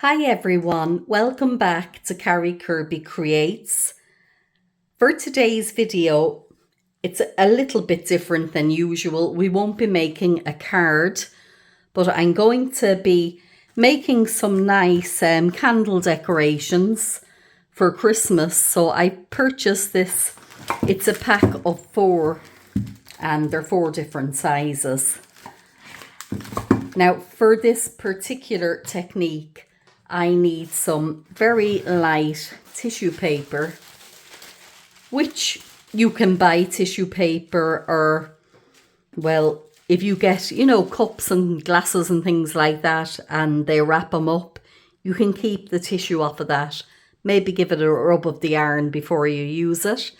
Hi everyone, welcome back to Carrie Kirby Creates. For today's video, it's a little bit different than usual. We won't be making a card, but I'm going to be making some nice candle decorations for Christmas. So I purchased this. It's a pack of 4 and they're 4 different sizes. Now for this particular technique, I need some very light tissue paper, which you can buy tissue paper or, well, if you get, cups and glasses and things like that and they wrap them up, you can keep the tissue off of that. Maybe give it a rub of the yarn before you use it.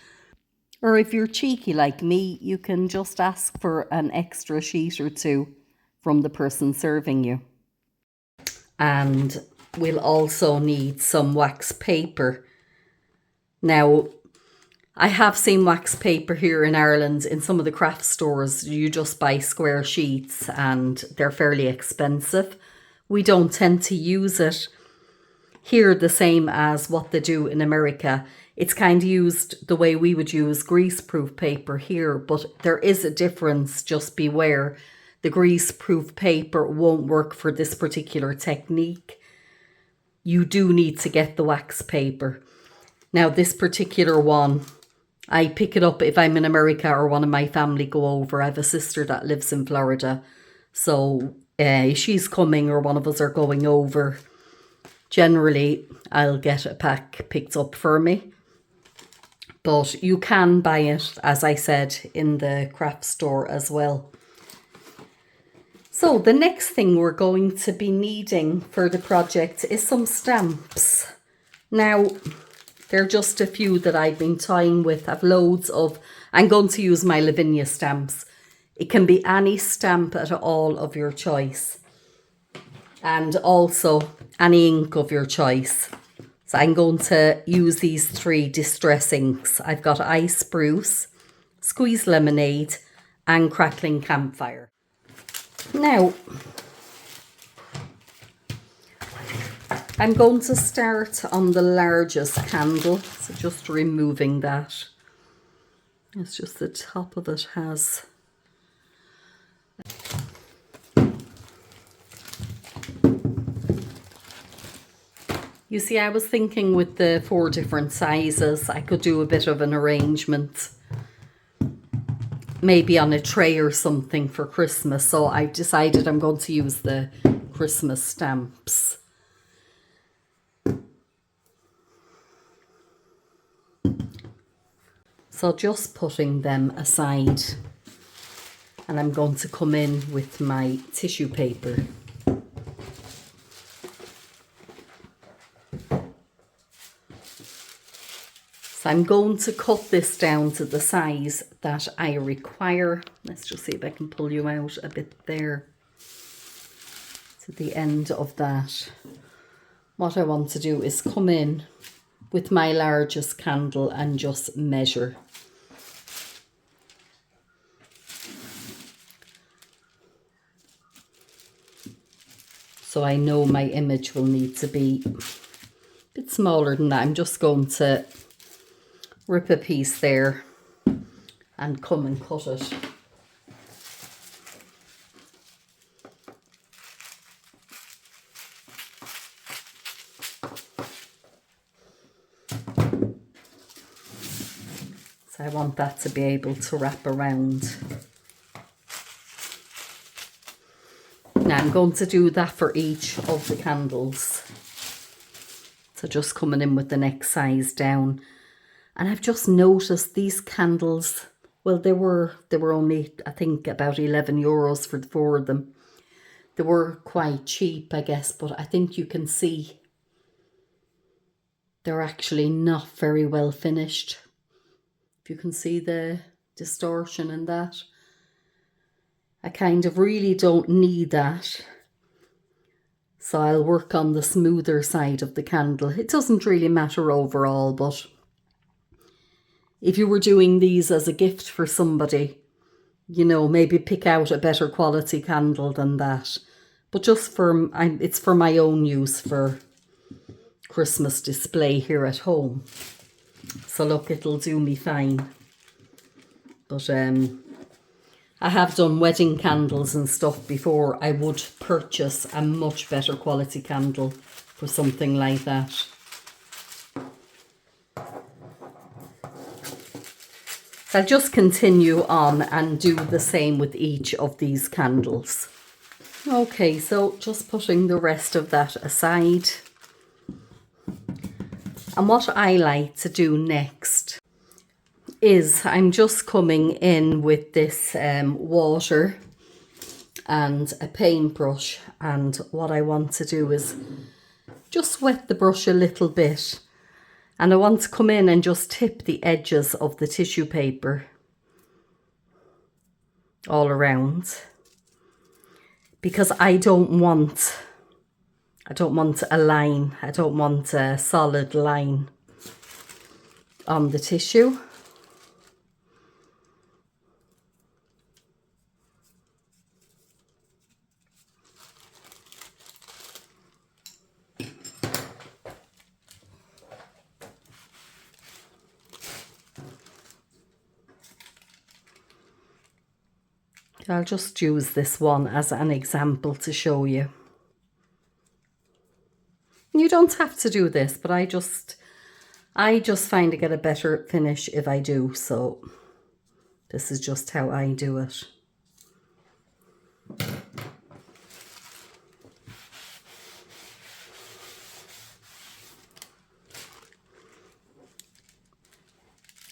Or if you're cheeky like me, you can just ask for an extra sheet or 2 from the person serving you. And we'll also need some wax paper. Now, I have seen wax paper here in Ireland in some of the craft stores. You just buy square sheets and they're fairly expensive. We don't tend to use it here the same as what they do in America. It's kind of used the way we would use greaseproof paper here, but there is a difference, just beware. The greaseproof paper won't work for this particular technique. You do need to get the wax paper. Now this particular one, I pick it up if I'm in America or one of my family go over. I have a sister that lives in Florida. So she's coming or one of us are going over. Generally, I'll get a pack picked up for me. But you can buy it, as I said, in the craft store as well. So the next thing we're going to be needing for the project is some stamps. Now, they're just a few that I've been toying with. I've loads of, I'm going to use my Lavinia Stamps. It can be any stamp at all of your choice. And also any ink of your choice. So I'm going to use these 3 distress inks. I've got Ice Spruce, Squeeze Lemonade and Crackling Campfire. Now, I'm going to start on the largest candle, so just removing that. It's just the top of it has. You see, I was thinking with the 4 different sizes, I could do a bit of an arrangement. Maybe on a tray or something for Christmas. So I've decided I'm going to use the Christmas stamps. So just putting them aside. And I'm going to come in with my tissue paper. So I'm going to cut this down to the size that I require. Let's just see if I can pull you out a bit there. To the end of that. What I want to do is come in with my largest candle and just measure. So I know my image will need to be a bit smaller than that. I'm just going to rip a piece there and come and cut it. So I want that to be able to wrap around. Now I'm going to do that for each of the candles. So just coming in with the next size down. And I've just noticed these candles, well, they were only, I think, about €11 for the 4 of them. They were quite cheap, I guess, but I think you can see they're actually not very well finished. If you can see the distortion in that. I kind of really don't need that. So I'll work on the smoother side of the candle. It doesn't really matter overall, but if you were doing these as a gift for somebody, maybe pick out a better quality candle than that. But just it's for my own use for Christmas display here at home. So look, it'll do me fine. But I have done wedding candles and stuff before. I would purchase a much better quality candle for something like that. So I'll just continue on and do the same with each of these candles. Okay, so just putting the rest of that aside. And what I like to do next is I'm just coming in with this water and a paintbrush, and what I want to do is just wet the brush a little bit, and I want to come in and just tip the edges of the tissue paper all around, because I don't want a line, I don't want a solid line on the tissue. I'll just use this one as an example to show you. You don't have to do this, but I just find I get a better finish if I do, so this is just how I do it.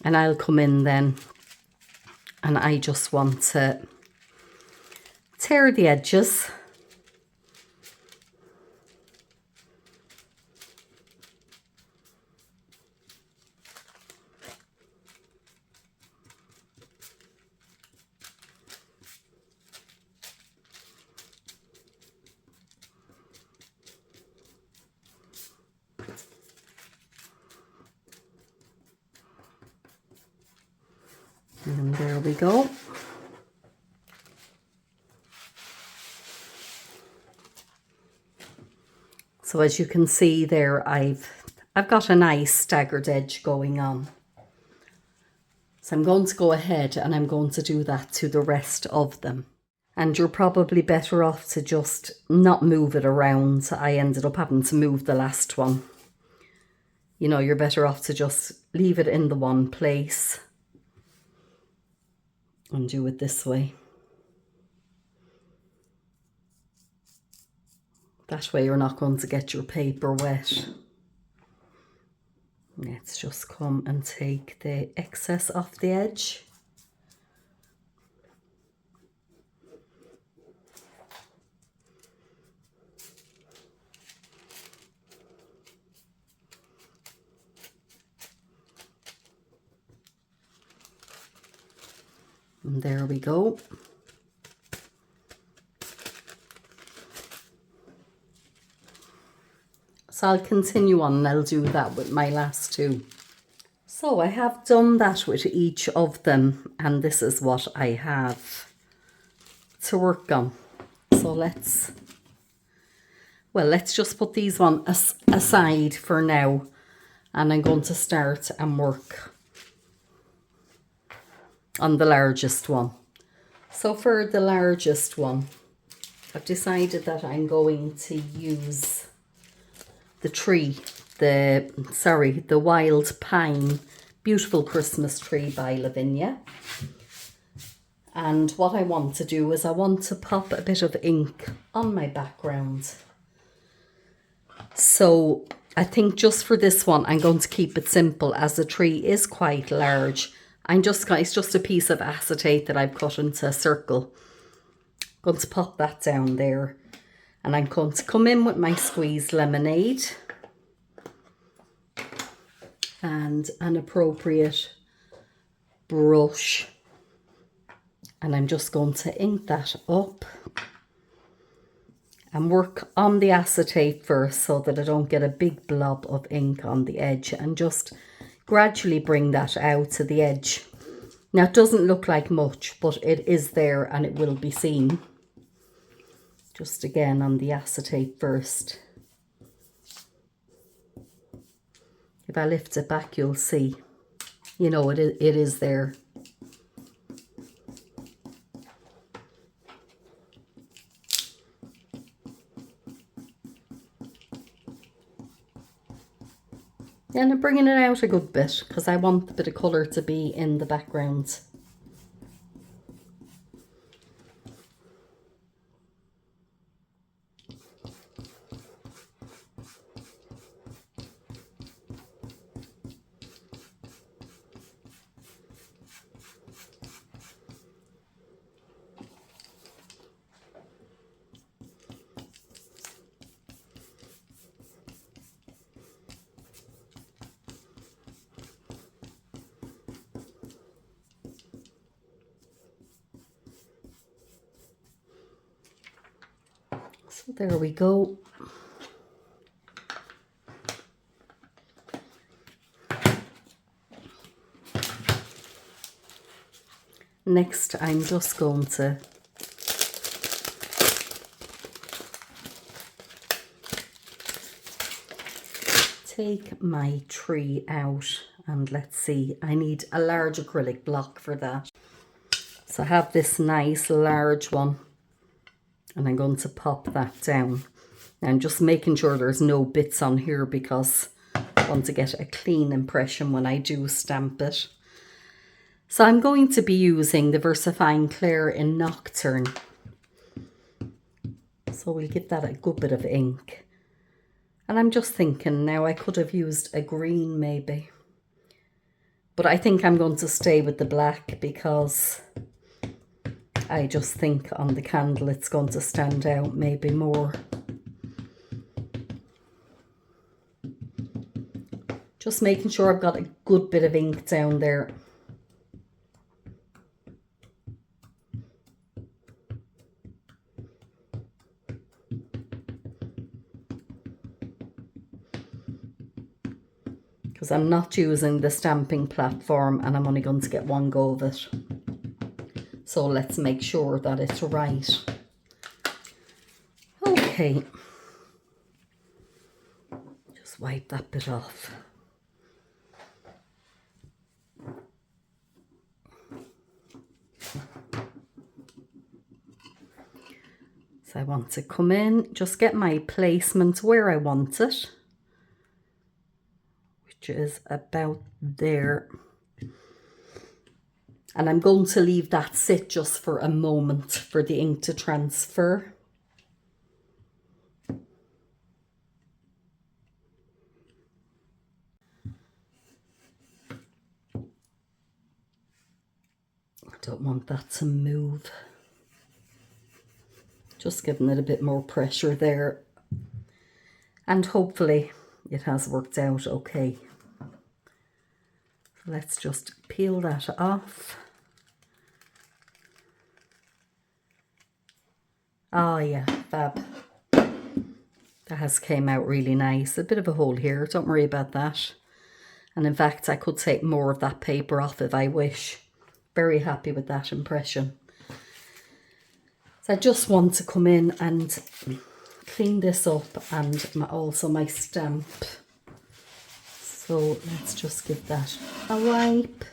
And I'll come in then, and I just want to tear the edges. And there we go. So as you can see there, I've got a nice staggered edge going on. So I'm going to go ahead and I'm going to do that to the rest of them. And you're probably better off to just not move it around. I ended up having to move the last one. You know, you're better off to just leave it in the one place and do it this way. That way you're not going to get your paper wet. Let's just come and take the excess off the edge. And there we go. So I'll continue on and I'll do that with my last two. So I have done that with each of them, and this is what I have to work on. So let's just put these one aside for now, and I'm going to start and work on the largest one. So for the largest one, I've decided that I'm going to use the tree, the Wild Pine Beautiful Christmas Tree by Lavinia. And what I want to do is I want to pop a bit of ink on my background. So I think just for this one, I'm going to keep it simple, as the tree is quite large. It's just a piece of acetate that I've cut into a circle. I'm going to pop that down there. And I'm going to come in with my squeezed lemonade and an appropriate brush. And I'm just going to ink that up and work on the acetate first so that I don't get a big blob of ink on the edge, and just gradually bring that out to the edge. Now it doesn't look like much, but it is there and it will be seen. Just again on the acetate first. If I lift it back, you'll see, you know, it is there. And I'm bringing it out a good bit because I want a bit of colour to be in the background. So there we go. Next, I'm just going to take my tree out, and let's see, I need a large acrylic block for that. So I have this nice large one, and I'm going to pop that down. Now I'm just making sure there's no bits on here because I want to get a clean impression when I do stamp it. So I'm going to be using the VersaFine Clair in Nocturne. So we'll give that a good bit of ink. And I'm just thinking now I could have used a green maybe. But I think I'm going to stay with the black because I just think on the candle it's going to stand out maybe more. Just making sure I've got a good bit of ink down there. Because I'm not using the stamping platform and I'm only going to get one go of it. So let's make sure that it's right. Okay. Just wipe that bit off. So I want to come in, just get my placement where I want it, which is about there. And I'm going to leave that sit just for a moment for the ink to transfer. I don't want that to move. Just giving it a bit more pressure there. And hopefully it has worked out okay. Let's just peel that off. Oh yeah, fab. That has came out really nice. A bit of a hole here, don't worry about that. And in fact, I could take more of that paper off if I wish. Very happy with that impression. So I just want to come in and clean this up and also my stamp. So let's just give that a wipe.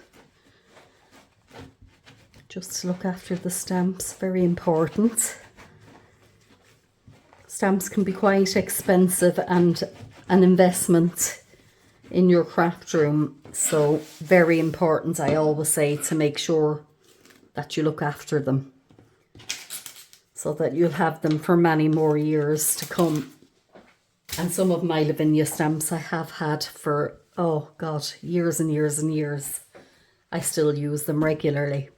Just to look after the stamps, very important. Stamps can be quite expensive and an investment in your craft room. So very important, I always say, to make sure that you look after them so that you'll have them for many more years to come. And some of my Lavinia stamps I have had for, oh God, years and years and years. I still use them regularly.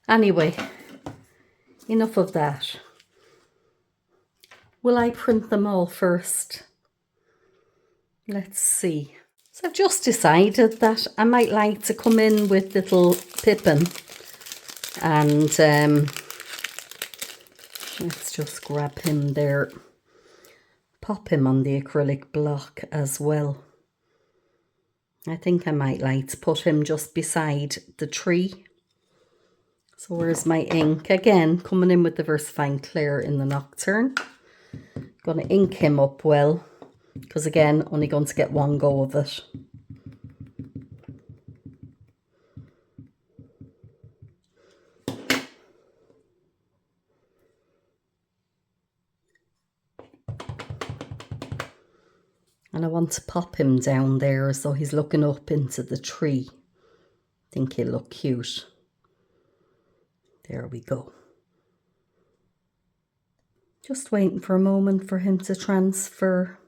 Anyway, enough of that. Will I print them all first? Let's see. So I've just decided that I might like to come in with little Pipin and let's just grab him there. Pop him on the acrylic block as well. I think I might like to put him just beside the tree. So where's my ink? Again, coming in with the VersaFine Clair in the Nocturne. Gonna ink him up well. because again, only going to get one go of it. And I want to pop him down there so he's looking up into the tree. I think he'll look cute. There we go. Just waiting for a moment for him to transfer.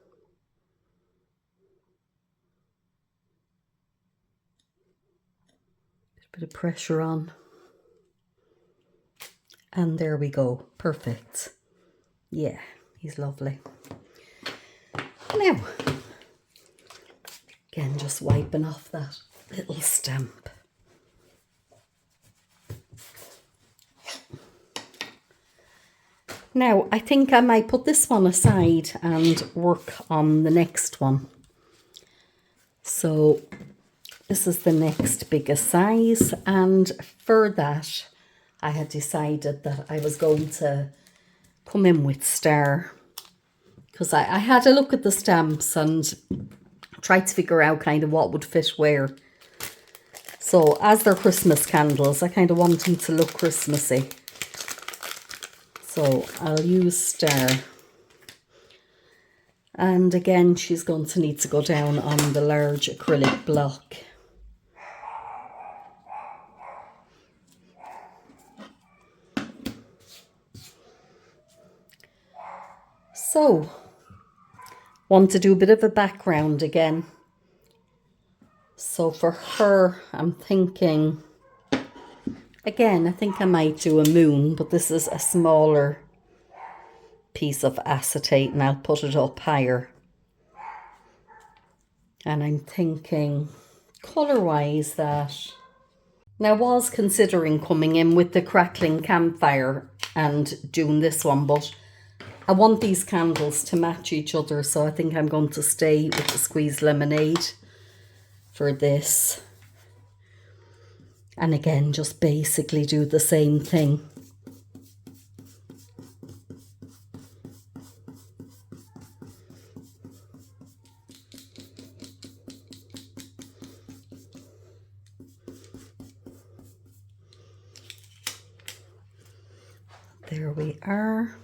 Bit of pressure on. And there we go. Perfect. Yeah, he's lovely. Now, again, just wiping off that little stamp. Now, I think I might put this one aside and work on the next one. So, this is the next biggest size, and for that, I had decided that I was going to come in with Starr, because I had a look at the stamps and tried to figure out kind of what would fit where. So, as they're Christmas candles, I kind of want them to look Christmassy. So I'll use Starr. And again, she's going to need to go down on the large acrylic block. So, want to do a bit of a background again. So for her, I'm thinking, again, I think I might do a moon, but this is a smaller piece of acetate and I'll put it up higher. And I'm thinking colour-wise that... Now, I was considering coming in with the crackling campfire and doing this one, but I want these candles to match each other, so I think I'm going to stay with the squeezed lemonade for this. And again, just basically do the same thing. There we are.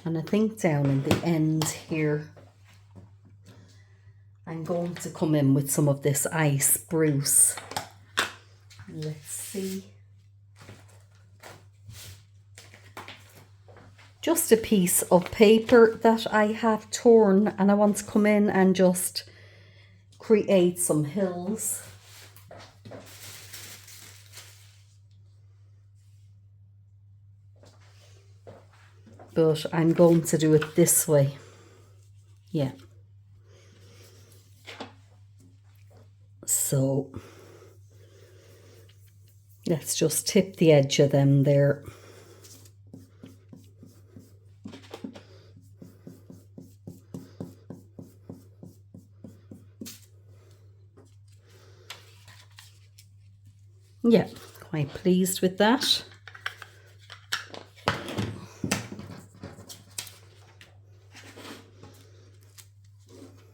And I think down in the end here, I'm going to come in with some of this ice spruce. Let's see. Just a piece of paper that I have torn, and I want to come in and just create some hills. But I'm going to do it this way. Yeah. So let's just tip the edge of them there. Yeah, quite pleased with that.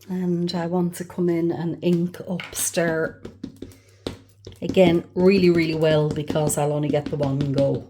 And I want to come in and ink up Starr. Again, really, really well, because I'll only get the one go.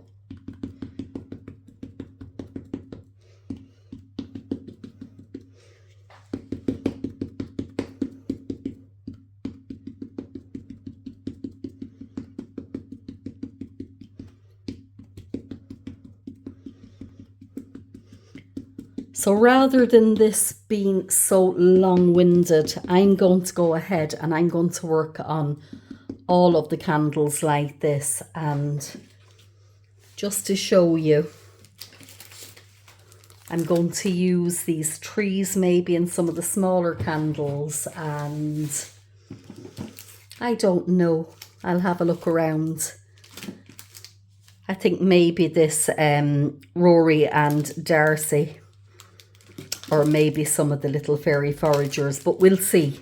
So rather than this being so long-winded, I'm going to go ahead and I'm going to work on all of the candles like this. And just to show you, I'm going to use these trees maybe in some of the smaller candles, and I don't know, I'll have a look around. I think maybe this Rory and Darcy, or maybe some of the little fairy foragers, but we'll see.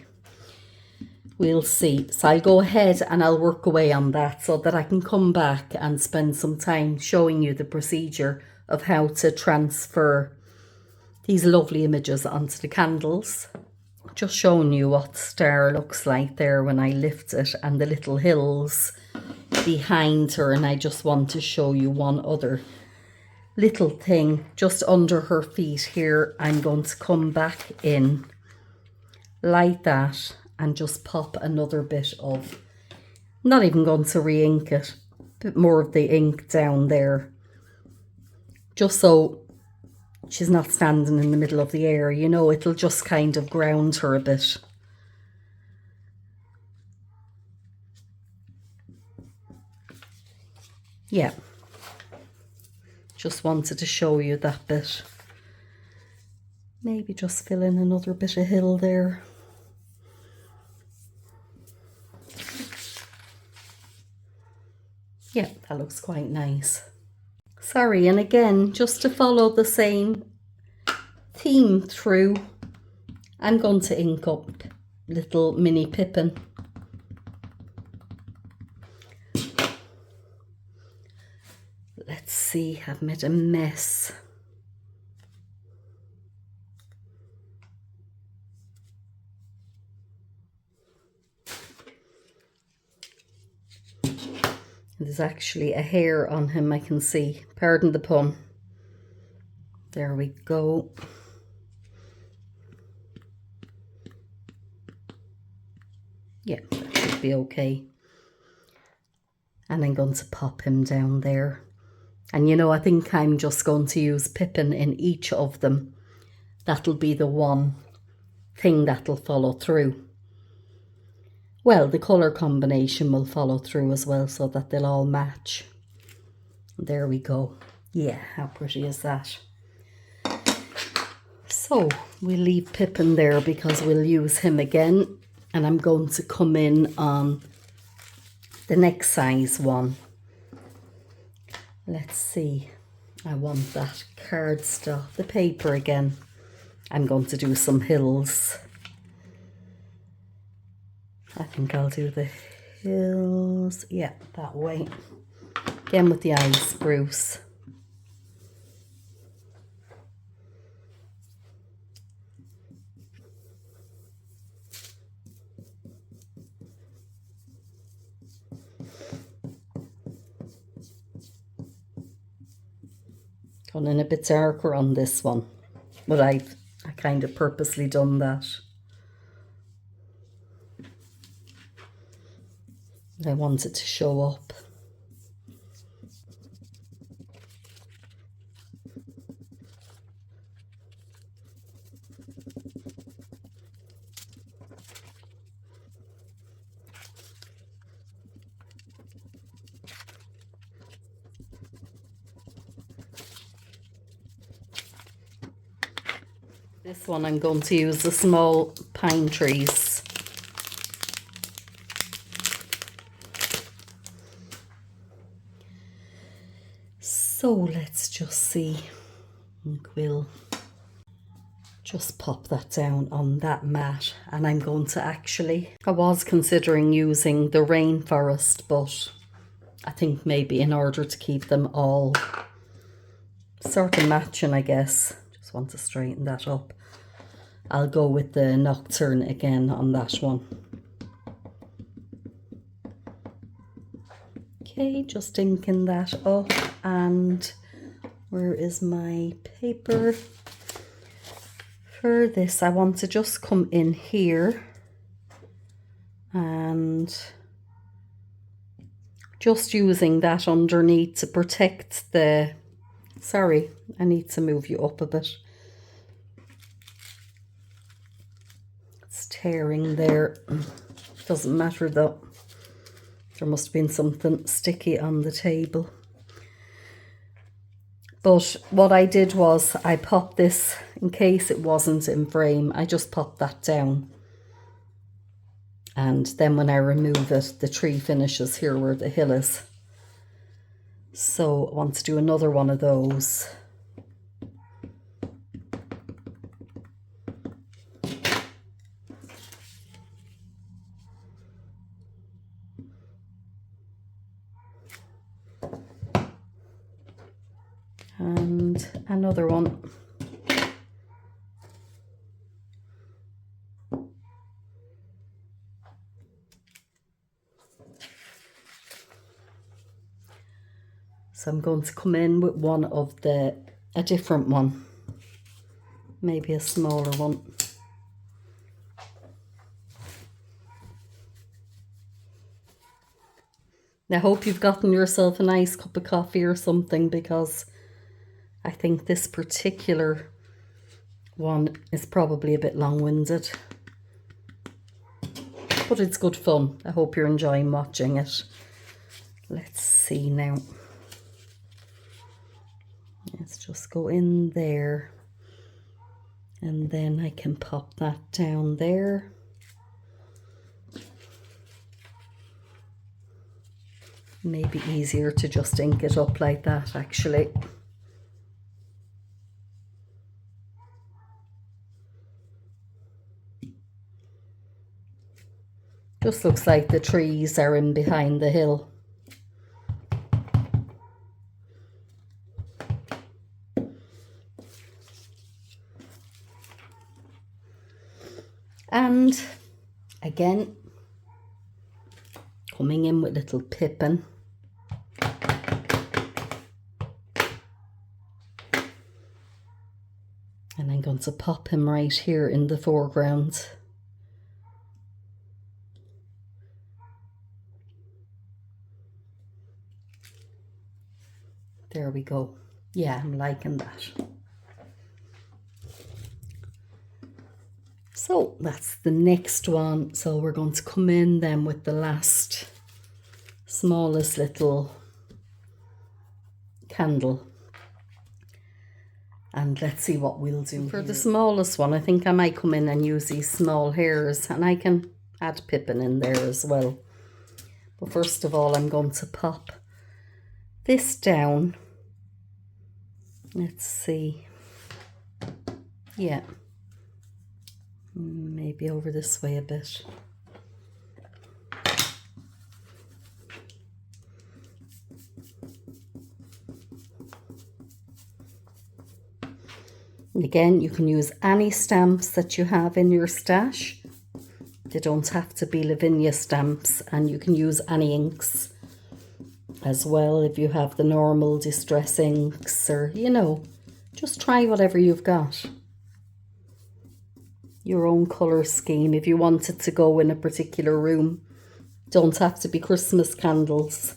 We'll see. So I'll go ahead and I'll work away on that so that I can come back and spend some time showing you the procedure of how to transfer these lovely images onto the candles. Just showing you what Starr looks like there when I lift it, and the little hills behind her. And I just want to show you one other little thing just under her feet here. I'm going to come back in like that and just pop another bit of, not even going to re-ink it, a bit more of the ink down there, just so she's not standing in the middle of the air, you know, it'll just kind of ground her a bit. Yeah, just wanted to show you that bit. Maybe just fill in another bit of hill there. Yeah, that looks quite nice. Sorry, and again, just to follow the same theme through, I'm going to ink up little mini Pipin. Let's see, I've made a mess. There's actually a hair on him, I can see. Pardon the pun. There we go. Yeah, that should be okay. And I'm going to pop him down there. And you know, I think I'm just going to use Pipin in each of them. That'll be the one thing that'll follow through. Well, the colour combination will follow through as well, so that they'll all match. There we go. Yeah, how pretty is that? So we'll leave Pipin there because we'll use him again. And I'm going to come in on the next size one. Let's see. I want that cardstock, the paper again. I'm going to do some hills. I think I'll do the hills, yeah, that way. Again with the eyes, Spruce. Gone in a bit darker on this one, but I kind of purposely done that. I want it to show up. This one I'm going to use the small pine trees. So let's just see. I think we'll just pop that down on that mat, and I'm going to actually, I was considering using the rainforest, but I think maybe in order to keep them all sort of matching, I guess, just want to straighten that up, I'll go with the nocturne again on that one. Okay, just inking that up. And where is my paper? For this, I want to just come in here and just using that underneath to protect the, sorry, I need to move you up a bit. It's tearing there. Doesn't matter though. There must have been something sticky on the table. But what I did was I popped this, in case it wasn't in frame, I just popped that down. And then when I remove it, the tree finishes here where the hill is. So I want to do another one of those. And another one. So I'm going to come in with a different one, maybe a smaller one. I hope you've gotten yourself a nice cup of coffee or something, because I think this particular one is probably a bit long-winded. But it's good fun. I hope you're enjoying watching it. Let's see now. Let's just go in there. And then I can pop that down there. Maybe easier to just ink it up like that, actually. Just looks like the trees are in behind the hill. And again, coming in with little Pipin. And I'm going to pop him right here in the foreground. There we go. Yeah, I'm liking that. So that's the next one. So we're going to come in then with the last, smallest little candle. And let's see what we'll do. For the smallest one, I think I might come in and use these small hairs, and I can add Pipin in there as well. But first of all, I'm going to pop this down. Let's see. Yeah. Maybe over this way a bit. And again, you can use any stamps that you have in your stash. They don't have to be Lavinia stamps, and you can use any inks as well if you have the normal distress inks, or, you know, just try whatever you've got. Your own colour scheme if you want it to go in a particular room. Don't have to be Christmas candles.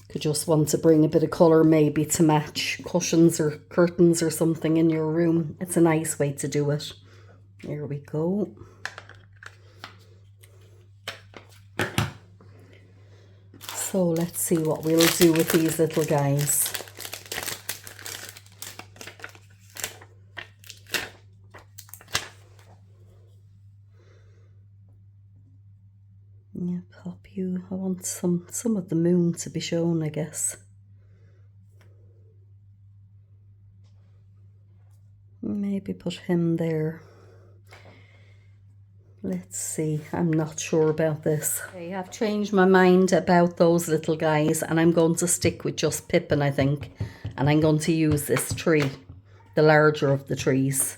Could just want to bring a bit of colour maybe to match cushions or curtains or something in your room. It's a nice way to do it. There we go. So let's see what we'll do with these little guys. Yeah, pop you. I want some of the moon to be shown, I guess. Maybe put him there. Let's see, I'm not sure about this. Okay, I've changed my mind about those little guys, and I'm going to stick with just Pipin, I think. And I'm going to use this tree, the larger of the trees.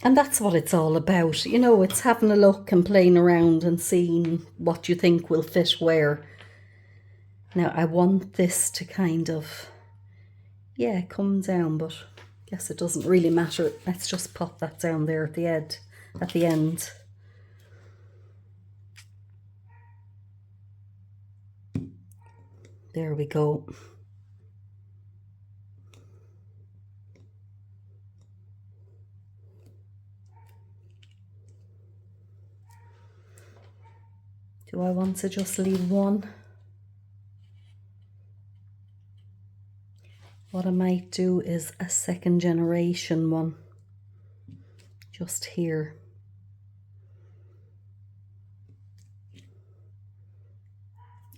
And that's what it's all about. You know, it's having a look and playing around and seeing what you think will fit where. Now, I want this to kind of, yeah, come down, but I guess it doesn't really matter. Let's just pop that down there at the end. There we go. Do I want to just leave one? What I might do is a second generation one, just here.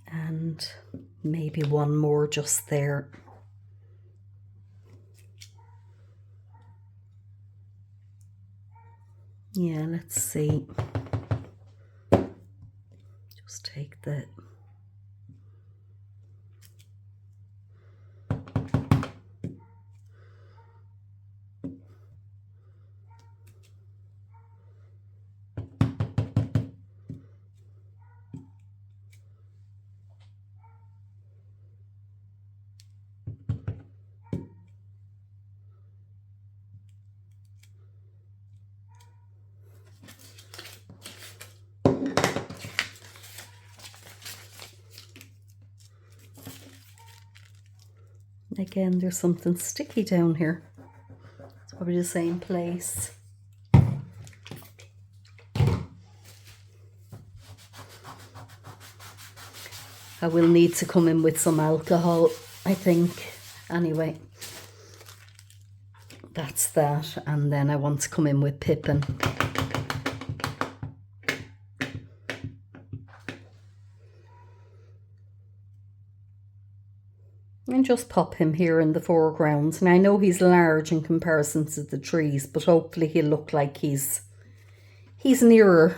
And maybe one more just there. Yeah, let's see. Just take the... Again, there's something sticky down here. It's probably the same place. I will need to come in with some alcohol, I think. Anyway, that's that. And then I want to come in with Pipin. And just pop him here in the foreground. And I know he's large in comparison to the trees, but hopefully he'll look like he's nearer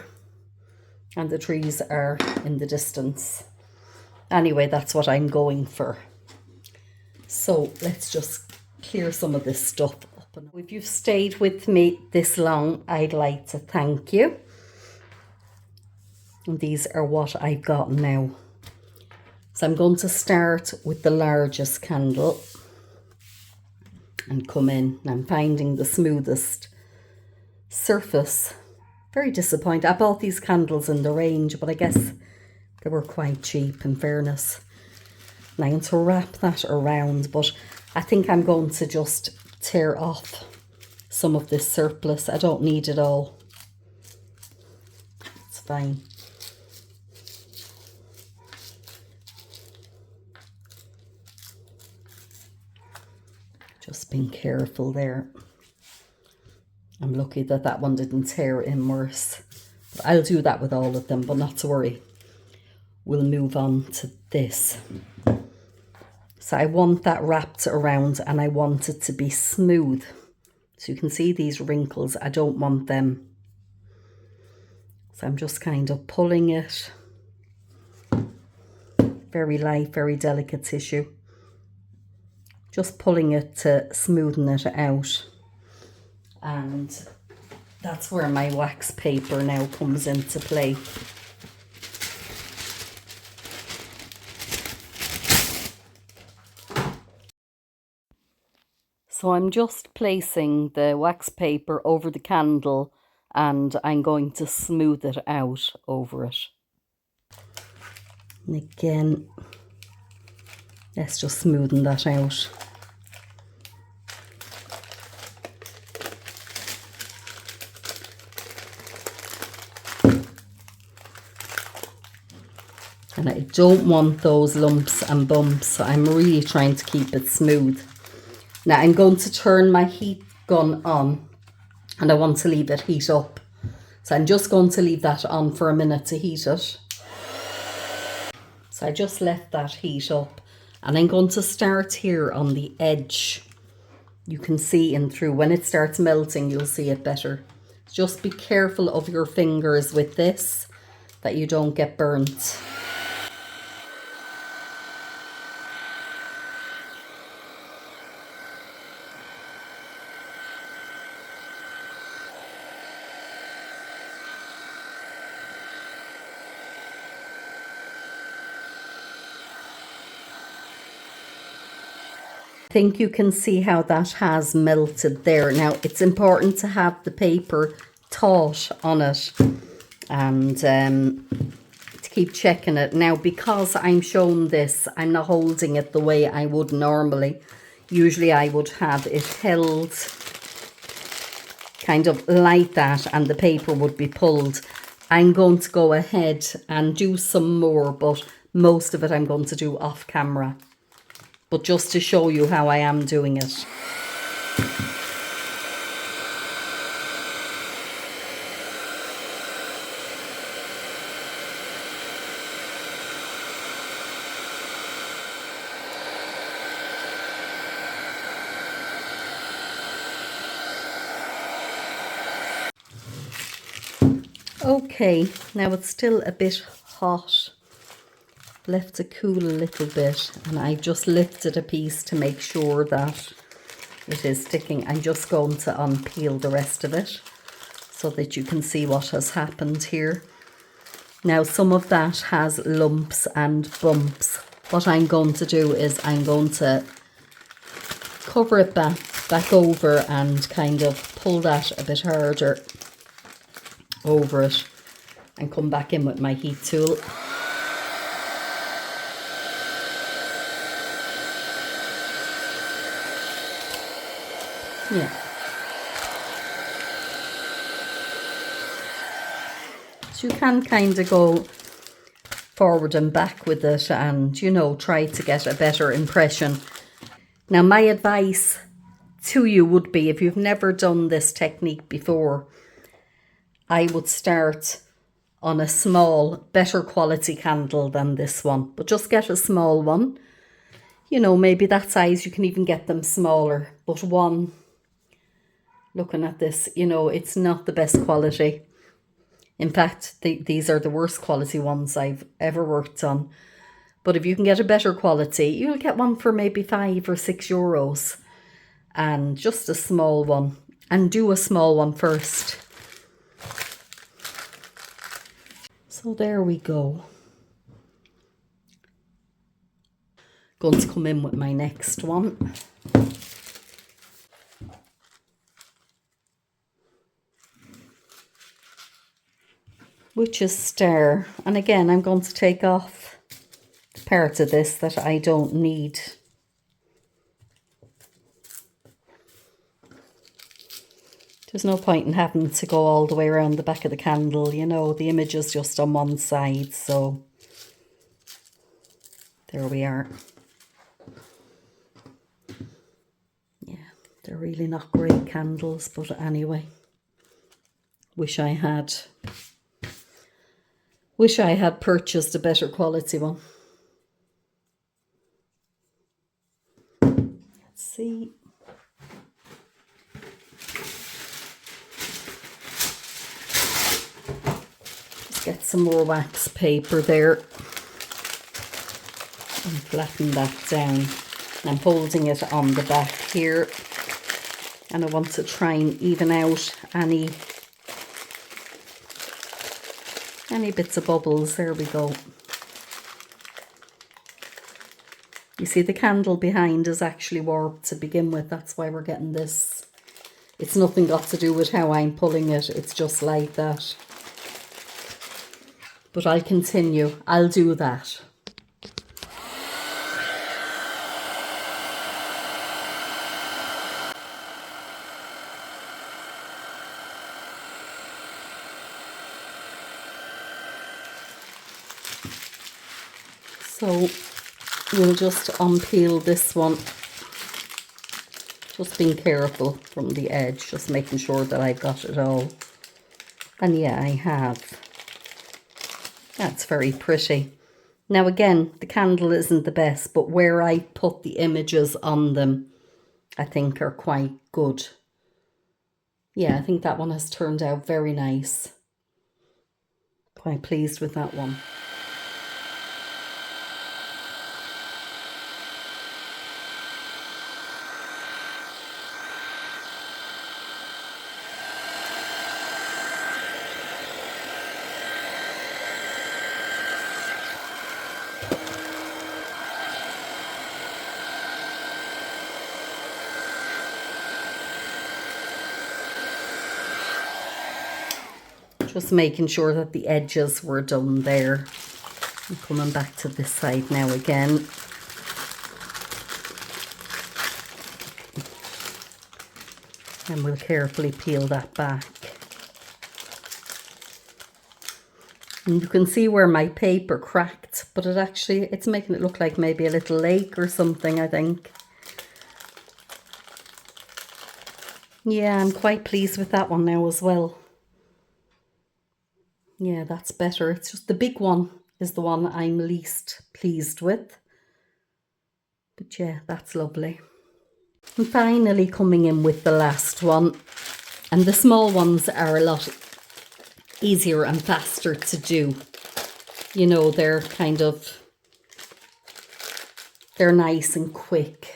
and the trees are in the distance. Anyway, that's what I'm going for. So let's just clear some of this stuff up. And if you've stayed with me this long, I'd like to thank you. And these are what I've got now. So I'm going to start with the largest candle and come in. I'm finding the smoothest surface. Very disappointed. I bought these candles in the range, but I guess they were quite cheap in fairness. And I'm going to wrap that around, but I think I'm going to just tear off some of this surplus. I don't need it all. It's fine. Just being careful there. I'm lucky that that one didn't tear in worse. But I'll do that with all of them, but not to worry. We'll move on to this. So I want that wrapped around and I want it to be smooth. So you can see these wrinkles, I don't want them. So I'm just kind of pulling it. Very light, very delicate tissue. Just pulling it to smoothen it out. And that's where my wax paper now comes into play. So I'm just placing the wax paper over the candle and I'm going to smooth it out over it. And again, let's just smoothen that out. And I don't want those lumps and bumps, so I'm really trying to keep it smooth. Now I'm going to turn my heat gun on and I want to leave it heat up. So I'm just going to leave that on for a minute to heat it. So I just left that heat up and I'm going to start here on the edge. You can see in through. When it starts melting, you'll see it better. Just be careful of your fingers with this, that you don't get burnt. I think you can see how that has melted there. Now it's important to have the paper taut on it and to keep checking it. Now because I'm showing this, I'm not holding it the way I would normally. Usually I would have it held kind of like that and the paper would be pulled. I'm going to go ahead and do some more, but most of it I'm going to do off camera. But just to show you how I am doing it. Okay, now it's still a bit hot. Left to cool a little bit and I just lifted a piece to make sure that it is sticking. I'm just going to unpeel the rest of it so that you can see what has happened here. Now some of that has lumps and bumps. What I'm going to do is I'm going to cover it back over and kind of pull that a bit harder over it and come back in with my heat tool. Yeah. So you can kind of go forward and back with it and, you know, try to get a better impression. Now, my advice to you would be, if you've never done this technique before, I would start on a small, better quality candle than this one, but just get a small one. You know, maybe that size, you can even get them smaller, but one, looking at this, you know, it's not the best quality. In fact, these are the worst quality ones I've ever worked on. But if you can get a better quality, you'll get one for maybe €5 or €6. And just a small one. And do a small one first. So there we go. Going to come in with my next one. Which is Starr. And again, I'm going to take off the part of this that I don't need. There's no point in having to go all the way around the back of the candle, you know, the image is just on one side, so there we are. Yeah, they're really not great candles, but anyway, wish I had purchased a better quality one. Let's see. Get some more wax paper there and flatten that down. I'm holding it on the back here, and I want to try and even out any bits of bubbles. There we go. You see, the candle behind is actually warped to begin with. That's why we're getting this. It's nothing got to do with how I'm pulling it. It's just like that. But I'll continue. I'll do that. So we'll just unpeel this one. Just being careful from the edge, just making sure that I got it all. And yeah, I have. That's very pretty. Now again, the candle isn't the best, but where I put the images on them, I think are quite good. Yeah, I think that one has turned out very nice. Quite pleased with that one. Just making sure that the edges were done there. I'm coming back to this side now again. And we'll carefully peel that back. And you can see where my paper cracked, but it's making it look like maybe a little lake or something, I think. Yeah, I'm quite pleased with that one now as well. Yeah, that's better. It's just the big one is the one I'm least pleased with. But yeah, that's lovely. And finally coming in with the last one. And the small ones are a lot easier and faster to do. You know, they're nice and quick.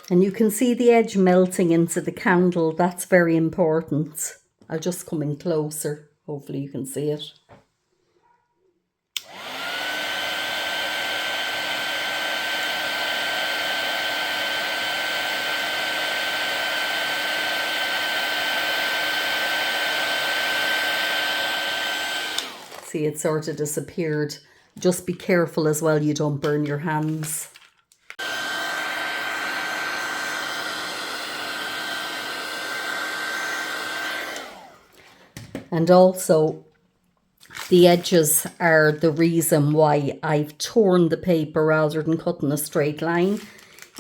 And you can see the edge melting into the candle. That's very important. I'll just come in closer. Hopefully you can see it. See, it sort of disappeared. Just be careful as well, you don't burn your hands. And also, the edges are the reason why I've torn the paper rather than cutting a straight line.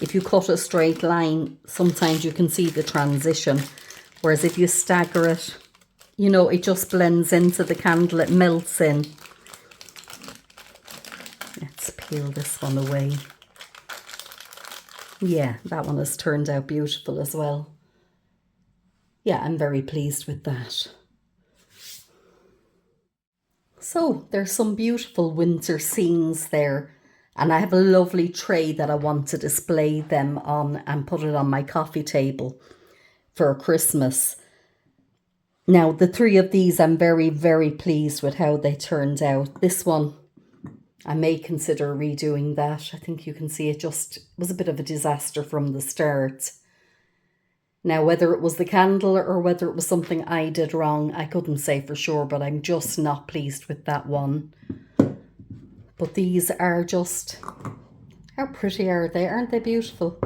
If you cut a straight line, sometimes you can see the transition. Whereas if you stagger it, you know, it just blends into the candle, it melts in. Let's peel this one away. Yeah, that one has turned out beautiful as well. Yeah, I'm very pleased with that. So there's some beautiful winter scenes there, and I have a lovely tray that I want to display them on and put it on my coffee table for Christmas. Now, the three of these, I'm very, very pleased with how they turned out. This one, I may consider redoing that. I think you can see it just was a bit of a disaster from the start. Now, whether it was the candle or whether it was something I did wrong, I couldn't say for sure, but I'm just not pleased with that one. But these are just, how pretty are they? Aren't they beautiful?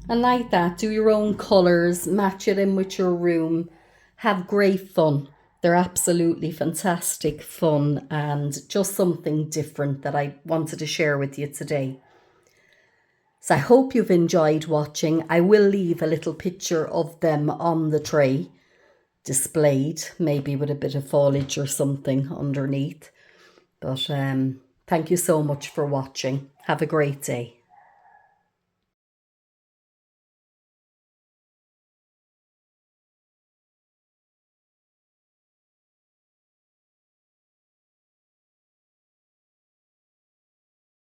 And like that, do your own colours, match it in with your room, have great fun. They're absolutely fantastic fun and just something different that I wanted to share with you today. So I hope you've enjoyed watching. I will leave a little picture of them on the tray displayed, maybe with a bit of foliage or something underneath. But thank you so much for watching. Have a great day.